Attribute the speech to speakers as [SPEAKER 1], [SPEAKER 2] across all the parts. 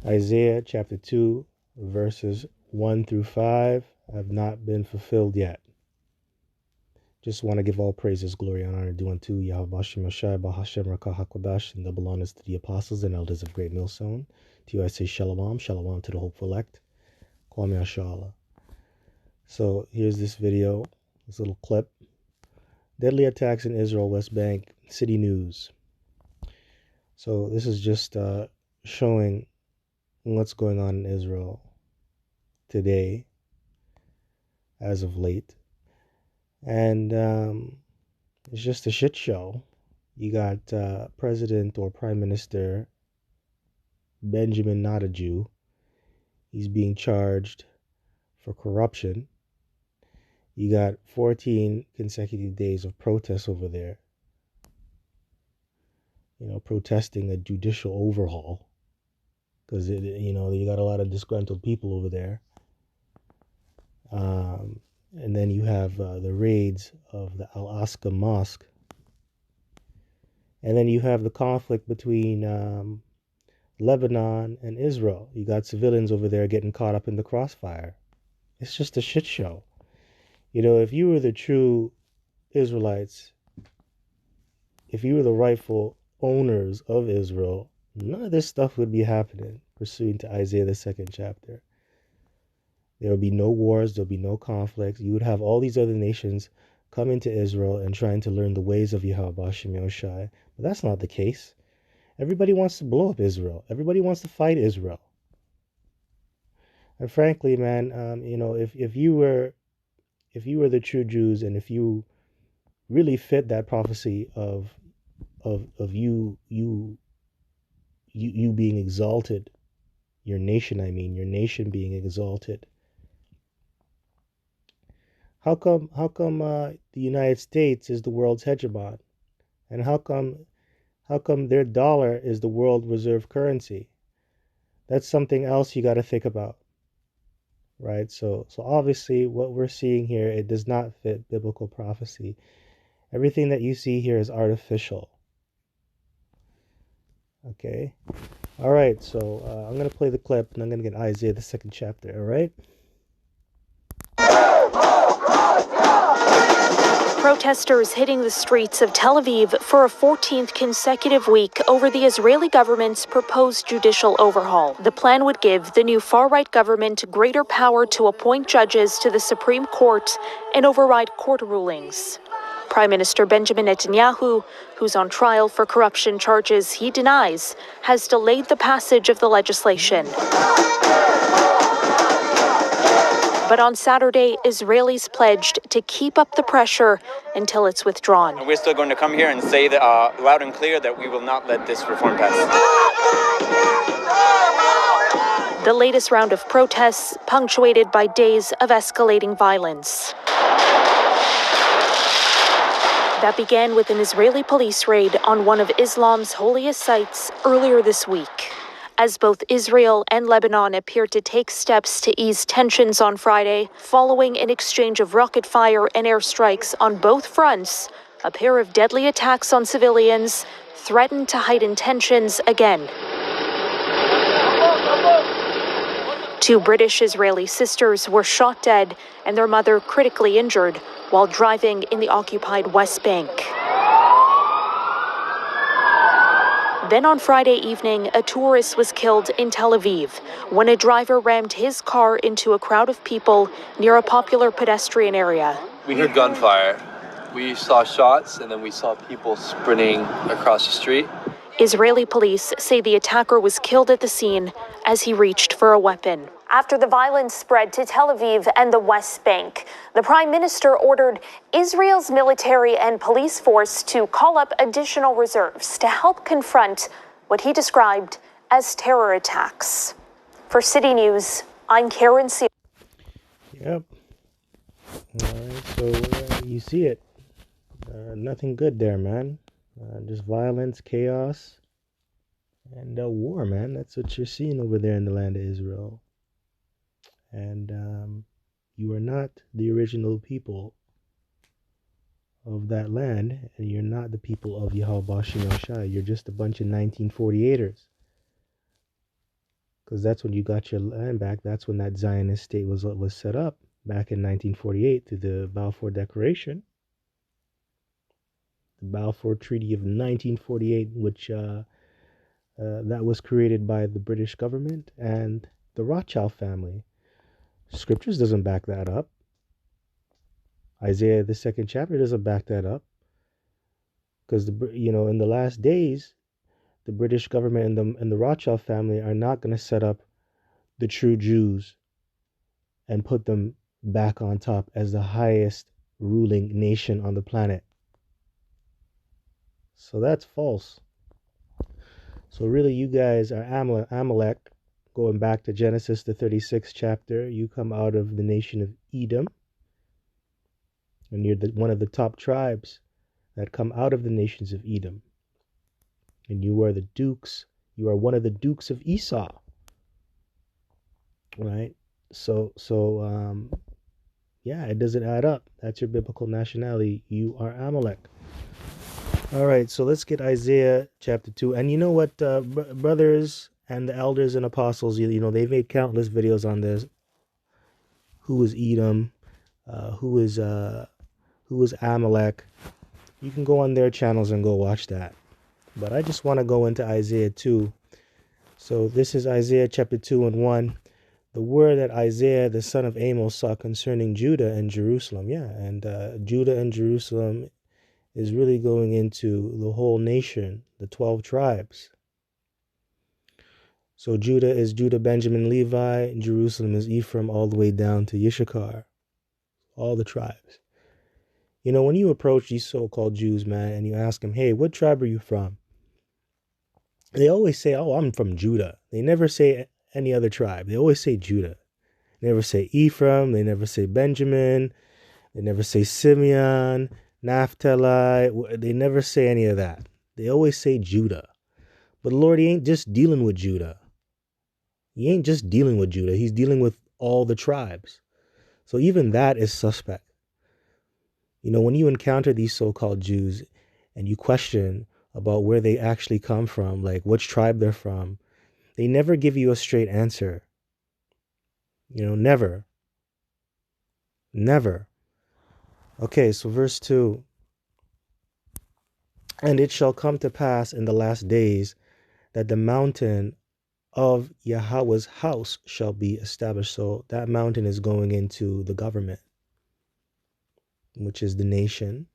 [SPEAKER 1] Isaiah chapter 2, verses 1 through 5 have not been fulfilled yet. Just want to give all praises, glory, and honor due unto Yahweh Bashim Yashai, Bahashem Rakah HaKodash, and double honors to the apostles and elders of Great Millstone. To you I say shalom, shalom to the hopeful elect. Call me Ashala. So here's this video, this little clip. Deadly attacks in Israel, West Bank, City News. So this is just showing what's going on in Israel today, as of late. And it's just a shit show. You got President or Prime Minister Benjamin Not a Jew. He's being charged for corruption. You got 14 consecutive days of protests over there. Protesting a judicial overhaul. Because, you got a lot of disgruntled people over there. And then you have the raids of the Al-Aqsa Mosque. And then you have the conflict between Lebanon and Israel. You got civilians over there getting caught up in the crossfire. It's just a shit show. If you were the true Israelites, if you were the rightful owners of Israel, none of this stuff would be happening, pursuant to Isaiah the 2nd chapter. There would be no wars, there would be no conflicts. You would have all these other nations come into Israel and trying to learn the ways of Yahweh Bashim Yoshai. But that's not the case. Everybody wants to blow up Israel. Everybody wants to fight Israel. And frankly, man, if you were the true Jews, and if you really fit that prophecy of you being exalted, your nation being exalted, how come the United States is the world's hegemon, and how come their dollar is the world reserve currency? That's something else you got to think about. Right? So obviously what we're seeing here, it does not fit biblical prophecy. Everything that you see here is artificial. Okay? All right, so I'm going to play the clip, and I'm going to get Isaiah the 2nd chapter, all right?
[SPEAKER 2] Protesters hitting the streets of Tel Aviv for a 14th consecutive week over the Israeli government's proposed judicial overhaul. The plan would give the new far-right government greater power to appoint judges to the Supreme Court and override court rulings. Prime Minister Benjamin Netanyahu, who's on trial for corruption charges he denies, has delayed the passage of the legislation. But on Saturday, Israelis pledged to keep up the pressure until it's withdrawn.
[SPEAKER 3] And we're still going to come here and say that, loud and clear that we will not let this reform pass.
[SPEAKER 2] The latest round of protests punctuated by days of escalating violence. That began with an Israeli police raid on one of Islam's holiest sites earlier this week. As both Israel and Lebanon appeared to take steps to ease tensions on Friday, following an exchange of rocket fire and airstrikes on both fronts, a pair of deadly attacks on civilians threatened to heighten tensions again. Two British-Israeli sisters were shot dead and their mother critically injured while driving in the occupied West Bank. Then on Friday evening, a tourist was killed in Tel Aviv when a driver rammed his car into a crowd of people near a popular pedestrian area.
[SPEAKER 4] We heard gunfire. We saw shots, and then we saw people sprinting across the street.
[SPEAKER 2] Israeli police say the attacker was killed at the scene as he reached for a weapon. After the violence spread to Tel Aviv and the West Bank, the Prime Minister ordered Israel's military and police force to call up additional reserves to help confront what he described as terror attacks. For City News, I'm Karen Seal.
[SPEAKER 1] Yep. All right, so you see it. Nothing good there, man. Just violence, chaos, and war, man. That's what you're seeing over there in the land of Israel. And you are not the original people of that land, and you're not the people of Yahweh Bashim Yoshai. You're just a bunch of 1948ers. because that's when you got your land back. That's when that Zionist state was set up back in 1948 through the Balfour Declaration, the Balfour Treaty of 1948, which that was created by the British government and the Rothschild family. Scriptures doesn't back that up. Isaiah the second chapter doesn't back that up, because in the last days, the British government and the Rothschild family are not going to set up the true Jews and put them back on top as the highest ruling nation on the planet. So that's false. So really, you guys are Amalek. Going back to Genesis, the 36th chapter, you come out of the nation of Edom, and you're one of the top tribes that come out of the nations of Edom. And you are the dukes. You are one of the dukes of Esau, right? So yeah, it doesn't add up. That's your biblical nationality. You are Amalek. All right, so let's get Isaiah chapter 2. And you know what, brothers and the elders and apostles, they've made countless videos on this. Who is Edom? Who is Amalek? You can go on their channels and go watch that. But I just want to go into Isaiah 2. So this is Isaiah chapter 2 and 1. The word that Isaiah, the son of Amos, saw concerning Judah and Jerusalem. Yeah, and Judah and Jerusalem is really going into the whole nation, the 12 tribes. So Judah is Judah, Benjamin, Levi. Jerusalem is Ephraim, all the way down to Issachar. All the tribes. When you approach these so-called Jews, man, and you ask them, hey, what tribe are you from? They always say, oh, I'm from Judah. They never say any other tribe. They always say Judah. They never say Ephraim. They never say Benjamin. They never say Simeon, Naphtali. They never say any of that. They always say Judah. But the Lord, he ain't just dealing with Judah. He ain't just dealing with Judah. He's dealing with all the tribes. So even that is suspect. When you encounter these so-called Jews and you question about where they actually come from, like which tribe they're from, they never give you a straight answer. Never. Never. Okay, so verse 2. And it shall come to pass in the last days that the mountain of Yahweh's house shall be established. So that mountain is going into the government, which is the nation,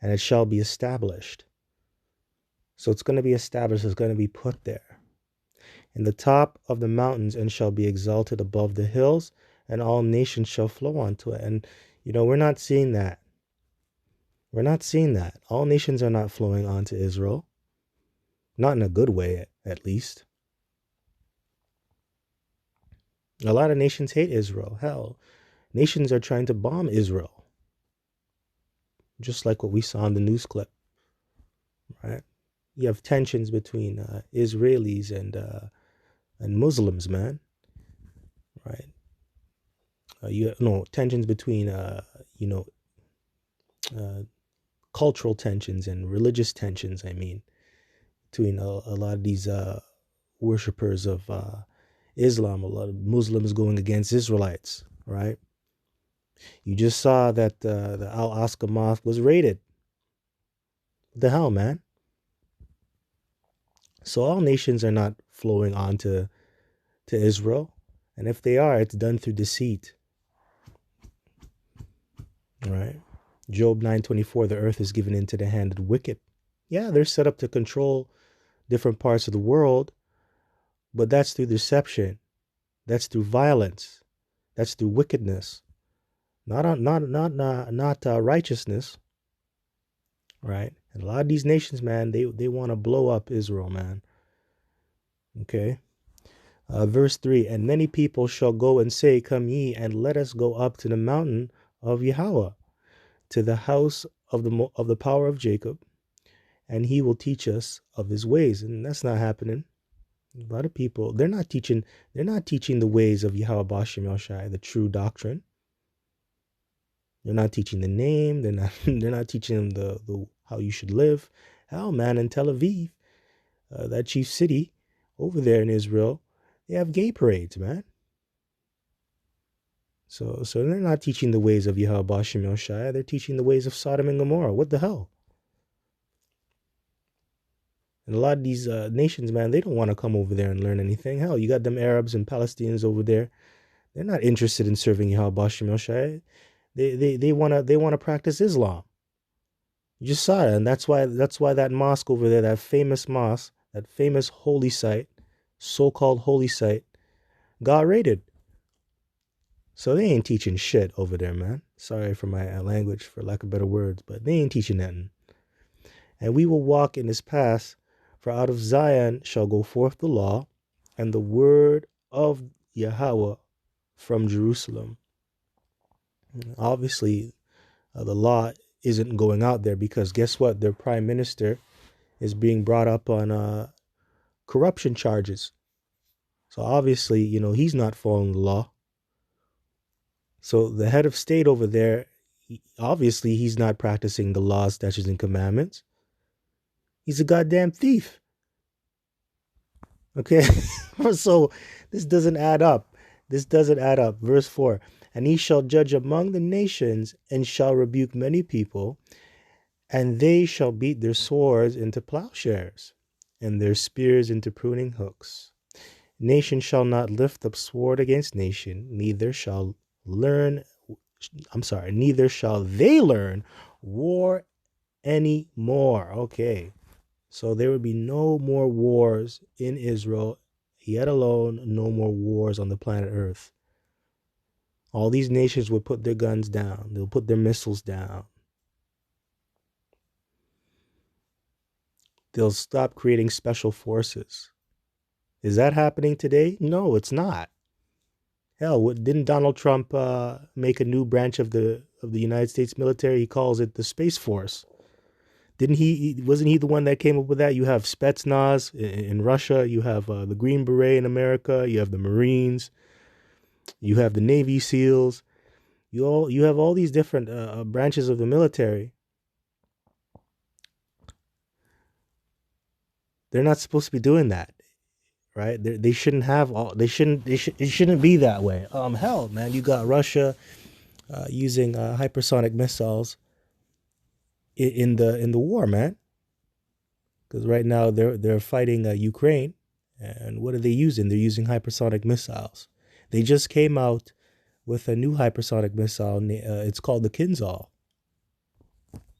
[SPEAKER 1] and it shall be established. So it's going to be established, it's going to be put there. In the top of the mountains, and shall be exalted above the hills, and all nations shall flow onto it. And, we're not seeing that. We're not seeing that. All nations are not flowing onto Israel. Not in a good way, at least. A lot of nations hate Israel. Hell, nations are trying to bomb Israel. Just like what we saw in the news clip, right? You have tensions between Israelis and Muslims, man, right? Tensions between cultural tensions and religious tensions. I mean, between a lot of these worshippers of Islam, a lot of Muslims going against Israelites, right? You just saw that the Al-Aqsa Mosque was raided. What the hell, man? So all nations are not flowing on to Israel. And if they are, it's done through deceit. Right? Job 9:24, the earth is given into the hand of the wicked. Yeah, they're set up to control different parts of the world, but that's through deception. That's through violence. That's through wickedness. Not righteousness. Right? And a lot of these nations, man, they want to blow up Israel, man. Okay. Verse 3, and many people shall go and say, come ye, and let us go up to the mountain of Yahweh, to the house of the power of Jacob, and he will teach us of his ways. And that's not happening. A lot of people, they're not teaching the ways of Yahweh Bashim Yoshai, the true doctrine. They're not teaching the name. They're not teaching them the how you should live. Hell, man, in Tel Aviv, that chief city over there in Israel, They have gay parades, man. So they're not teaching the ways of Yahweh Bashim Yoshai. They're teaching the ways of Sodom and Gomorrah. What the hell? And a lot of these nations, man, they don't want to come over there and learn anything. Hell, you got them Arabs and Palestinians over there. They're not interested in serving Yahweh Bashim Yoshai. They wanna practice Islam. You just saw it, and that's why that mosque over there, that famous mosque, that famous holy site, so-called holy site, got raided. So they ain't teaching shit over there, man. Sorry for my language, for lack of better words, but they ain't teaching nothing. And we will walk in his paths, for out of Zion shall go forth the law, and the word of Yahweh from Jerusalem. Obviously, the law isn't going out there because guess what? Their prime minister is being brought up on corruption charges. So obviously, he's not following the law. So the head of state over there, obviously he's not practicing the laws, statutes, and commandments. He's a goddamn thief. Okay? So this doesn't add up. This doesn't add up. Verse 4, and he shall judge among the nations and shall rebuke many people, and they shall beat their swords into plowshares and their spears into pruning hooks. Nation shall not lift up sword against nation, neither shall they learn war anymore. Okay. So there would be no more wars in Israel, yet alone no more wars on the planet Earth. All these nations would put their guns down. They'll put their missiles down. They'll stop creating special forces. Is that happening today? No, it's not. Hell, didn't Donald Trump make a new branch of the United States military? He calls it the Space Force. Wasn't he the one that came up with that? You have Spetsnaz in Russia. You have the Green Beret in America. You have the Marines. You have the Navy SEALs. You have all these different branches of the military. They're not supposed to be doing that, right? They shouldn't have all. It shouldn't be that way. Hell, man, you got Russia using hypersonic missiles in the war, man. Because right now they're fighting Ukraine, and what are they using? They're using hypersonic missiles. They just came out with a new hypersonic missile. It's called the Kinzhal.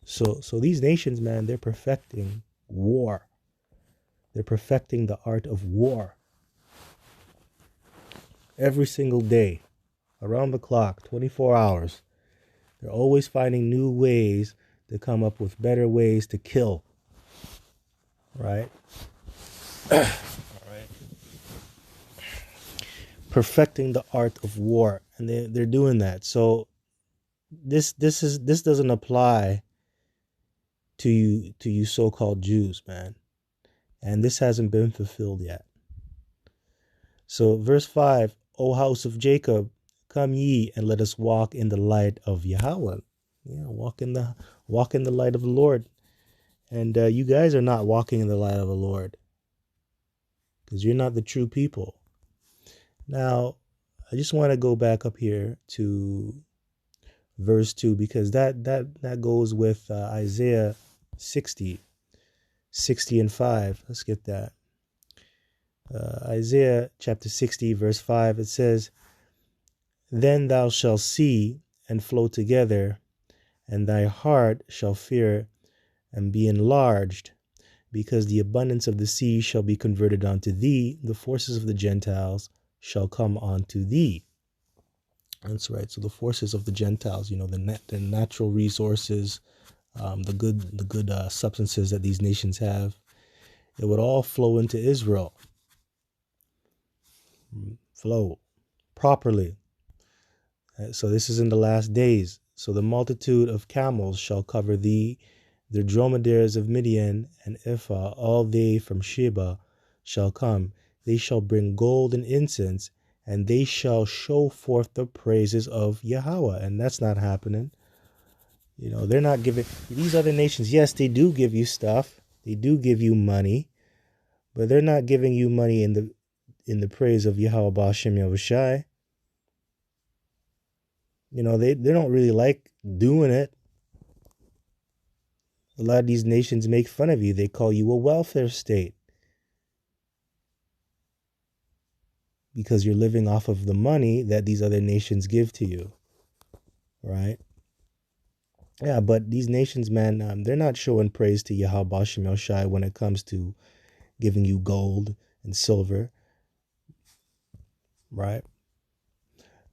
[SPEAKER 1] So these nations, man, they're perfecting war. They're perfecting the art of war. Every single day, around the clock, 24 hours. They're always finding new ways to come up with better ways to kill. Right? All right. Perfecting the art of war. And they're doing that. So this doesn't apply to you so-called Jews, man. And this hasn't been fulfilled yet. So verse 5, O house of Jacob, come ye and let us walk in the light of Yahweh. Yeah, walk in the light of the Lord. And you guys are not walking in the light of the Lord, because you're not the true people. Now, I just want to go back up here to verse 2, because that goes with Isaiah 60 and 5. Let's get that. Isaiah chapter 60, verse 5, it says, Then thou shalt see and flow together, and thy heart shall fear and be enlarged, because the abundance of the sea shall be converted unto thee, the forces of the Gentiles shall come unto thee. That's right. So the forces of the Gentiles, the natural resources, the good substances that these nations have, it would all flow into Israel. Flow properly. So this is in the last days. So the multitude of camels shall cover thee, the dromedaries of Midian and Ephah, all they from Sheba shall come. They shall bring gold and incense, and they shall show forth the praises of Yahweh. And that's not happening. They're not giving these other nations. Yes, they do give you stuff. They do give you money, but they're not giving you money in in the praise of Yahweh Ba'ashem Yahushai. You know, they don't really like doing it. A lot of these nations make fun of you. They call you a welfare state because you're living off of the money that these other nations give to you, right? Yeah, but these nations, man, they're not showing praise to Yahweh Ba'ashem Yahushai when it comes to giving you gold and silver, right?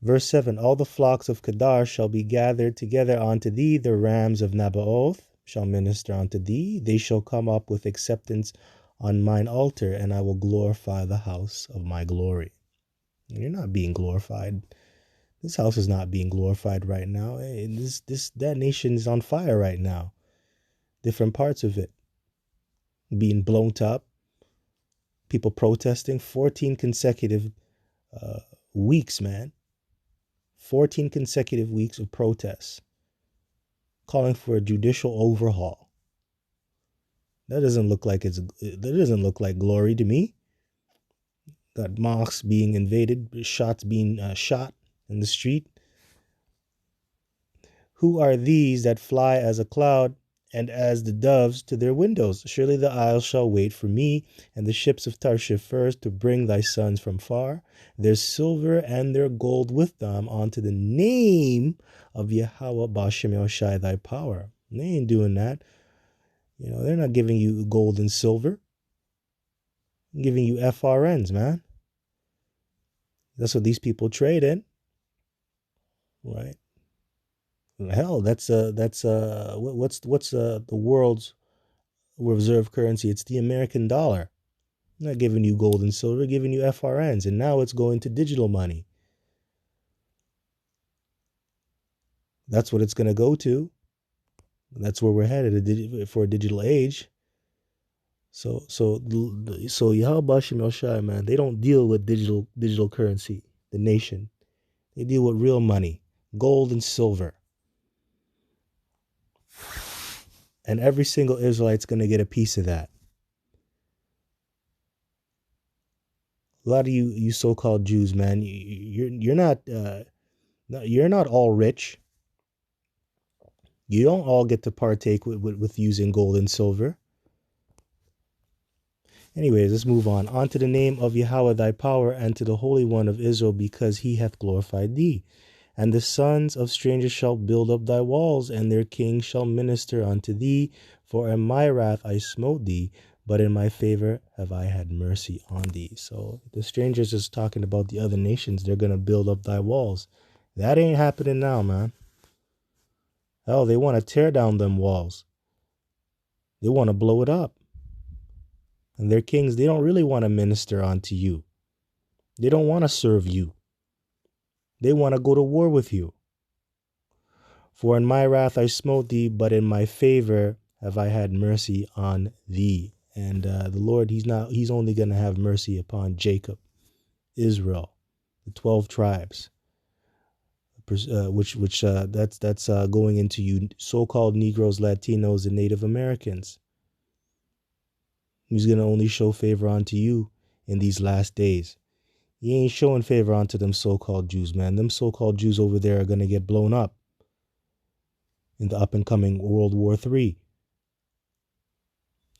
[SPEAKER 1] Verse 7, all the flocks of Kedar shall be gathered together unto thee, the rams of Nabaoth shall minister unto thee. They shall come up with acceptance on mine altar, and I will glorify the house of my glory. You're not being glorified. This house is not being glorified right now. That nation is on fire right now. Different parts of it being blown up. People protesting. 14 consecutive weeks, man. 14 consecutive weeks of protests calling for a judicial overhaul. That doesn't look like glory to me. Got mosques being invaded, shots being shot in the street. Who are these that fly as a cloud and as the doves to their windows? Surely the isles shall wait for me, and the ships of Tarshish first to bring thy sons from far, their silver and their gold with them, unto the name of Yahweh Ba'ashem Yahushai thy power. They ain't doing that. You know, they're not giving you gold and silver. They're giving you FRNs, man. That's what these people trade in, right? Hell, what's the world's reserve currency? It's the American dollar. I'm not giving you gold and silver, giving you FRNs, and now it's going to digital money. That's what it's going to go to. That's where we're headed for a digital age. So Yahweh Ba'ashem Yahushai, man, they don't deal with digital currency, the nation. They deal with real money, gold and silver. And every single Israelite's going to get a piece of that. A lot of you so-called Jews, man, you're not all rich. You don't all get to partake with using gold and silver. Anyways, let's move on. On to the name of Yahweh thy power, and to the Holy One of Israel, because he hath glorified thee. And the sons of strangers shall build up thy walls, and their kings shall minister unto thee. For in my wrath I smote thee, but in my favor have I had mercy on thee. So the strangers is talking about the other nations. They're going to build up thy walls. That ain't happening now, man. Hell, they want to tear down them walls. They want to blow it up. And their kings, they don't really want to minister unto you. They don't want to serve you. They want to go to war with you. For in my wrath I smote thee, but in my favor have I had mercy on thee. And the Lord, he's only going to have mercy upon Jacob, Israel, the 12 tribes, that's going into you so-called Negroes, Latinos, and Native Americans. He's going to only show favor unto you in these last days. He ain't showing favor unto them so-called Jews, man. Them so-called Jews over there are going to get blown up in the up-and-coming World War III.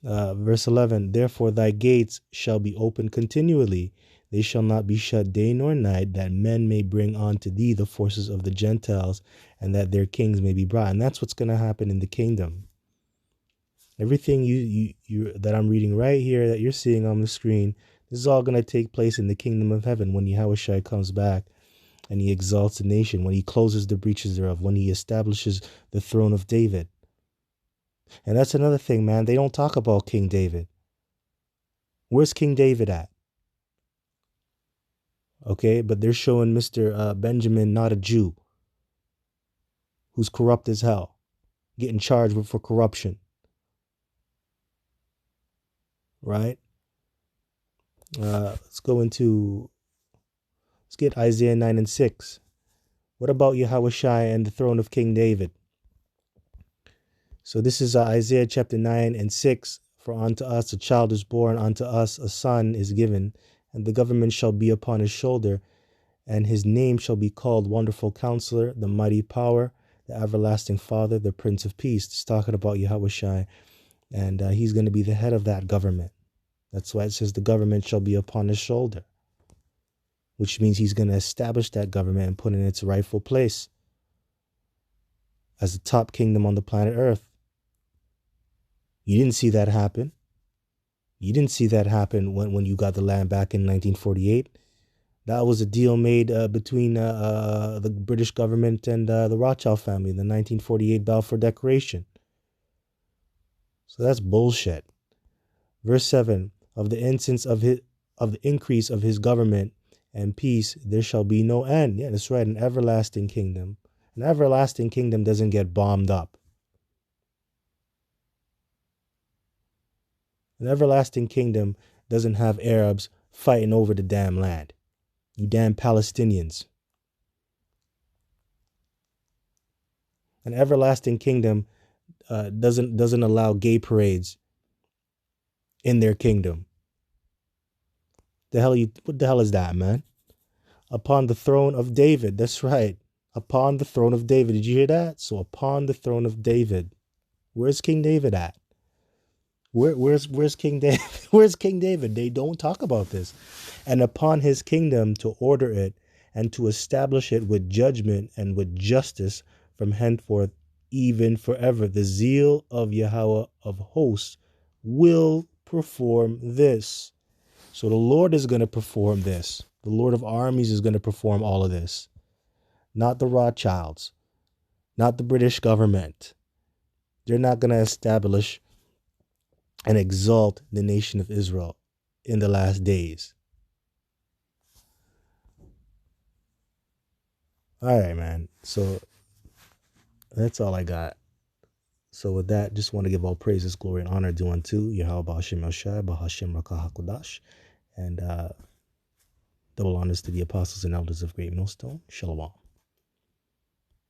[SPEAKER 1] Verse 11, therefore thy gates shall be open continually. They shall not be shut day nor night, that men may bring unto thee the forces of the Gentiles, and that their kings may be brought. And that's what's going to happen in the kingdom. Everything you that I'm reading right here, that you're seeing on the screen, this is all going to take place in the kingdom of heaven when Yahushua comes back and he exalts the nation, when he closes the breaches thereof, when he establishes the throne of David. And that's another thing, man. They don't talk about King David. Where's King David at? Okay, but they're showing Mr. Benjamin, not a Jew, who's corrupt as hell, getting charged for corruption. Right? Let's get Isaiah 9 and 6. What about Yahushua and the throne of King David? So this is Isaiah chapter 9 and 6. For unto us a child is born, unto us a son is given, and the government shall be upon his shoulder, and his name shall be called Wonderful Counselor, the Mighty Power, the Everlasting Father, the Prince of Peace. It's talking about Yahweh Shai, and he's going to be the head of that government. That's why it says the government shall be upon his shoulder, which means he's going to establish that government and put it in its rightful place as the top kingdom on the planet Earth. You didn't see that happen. You didn't see that happen when you got the land back in 1948. That was a deal made between the British government and the Rothschild family in the 1948 Balfour Declaration. So that's bullshit. Verse 7, of the increase of his government and peace, there shall be no end. Yeah, that's right, an everlasting kingdom. An everlasting kingdom doesn't get bombed up. An everlasting kingdom doesn't have Arabs fighting over the damn land. You damn Palestinians. An everlasting kingdom doesn't allow gay parades in their kingdom. What the hell is that, man? Upon the throne of David. That's right. Upon the throne of David. Did you hear that? So upon the throne of David. Where's King David at? Where's King David? Where's King David? They don't talk about this. And upon his kingdom to order it and to establish it with judgment and with justice from henceforth even forever. The zeal of Yahweh of hosts will perform this. So the Lord is going to perform this. The Lord of armies is going to perform all of this. Not the Rothschilds. Not the British government. They're not going to establish and exalt the nation of Israel in the last days. All right, man. So that's all I got. So with that, just want to give all praises, glory, and honor due unto Yahweh Ba'ashem El Shai, Ba'ashem Rakah HaKodash, and double honors to the apostles and elders of Great Millstone. Shalom.